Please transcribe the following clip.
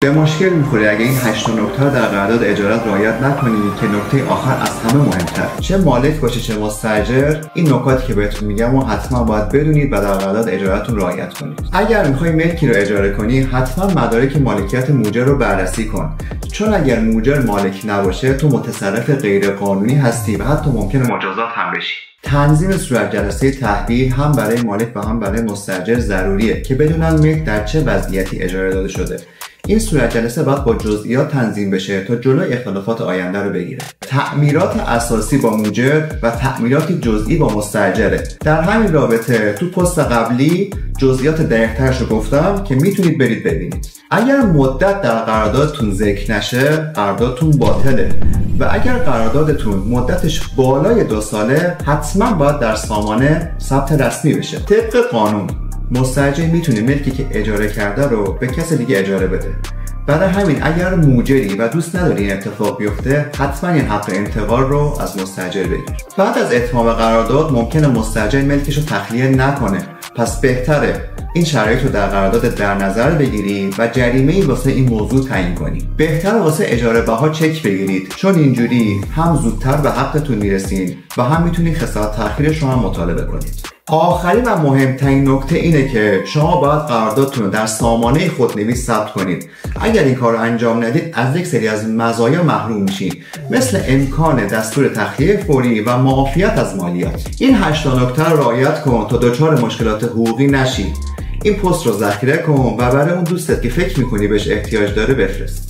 به مشکل میخوری اگه این 8 نکته رو در قرارداد اجارت رعایت نکنید که نکته آخر از همه مهمتر، چه مالک باشه چه مستاجر، این نکاتی که بهتون میگم و حتما باید بدونید و در قرارداد اجارتتون رعایت کنید. اگر میخوای ملکی رو اجاره کنی حتما مدارک مالکیت موجر رو بررسی کن، چون اگر موجر مالک نباشه تو متصرف غیر قانونی هستی و حتی ممکنه مجازات هم بشی. تنظیم صورت جلسه تحویل هم برای مالک و هم برای مستاجر ضروریه که بدونن ملک در چه وضعیتی اجاره داده شده. این صورت جلسه باید با جزئیات تنظیم بشه تا جلوی اختلافات آینده رو بگیره. تعمیرات اساسی با موجر و تعمیرات جزئی با مستاجره. در همین رابطه تو پست قبلی جزئیات دقیق‌ترش رو گفتم که میتونید برید ببینید. اگر مدت در قراردادتون ذکر نشه قراردادتون باطله و اگر قراردادتون مدتش بالای 2 ساله حتما باید در سامانه ثبت رسمی بشه. طبق قانون مستاجر میتونه ملکی که اجاره کرده رو به کس دیگه اجاره بده. برای همین اگر موجری و دوست نداری این اتفاق بیفته حتما این حق انتقال رو از مستاجر بگیر. بعد از اتمام قرارداد ممکنه مستاجر ملکش رو تخلیه نکنه، پس بهتره این شرایط رو در قرارداد در نظر بگیری و جریمه‌ای واسه این موضوع تعیین کنی. بهتره واسه اجاره بها چک بگیرید، چون اینجوری هم زودتر به حقتون میرسین و هم میتونید خسارت تأخیرش رو هم مطالبه کنید. آخرین و مهمترین نکته اینه که شما باید قراردادتون رو در سامانه خودنویس ثبت کنید. اگر این کار رو انجام ندید از یک سری از مزایا محروم میشین، مثل امکان دستور تخلیه فوری و معافیت از مالیات. این 8 نکته رو رعایت کن تا دچار مشکلات حقوقی نشی. این پست رو ذخیره کن و برای اون دوستت که فکر میکنی بهش احتیاج داره بفرست.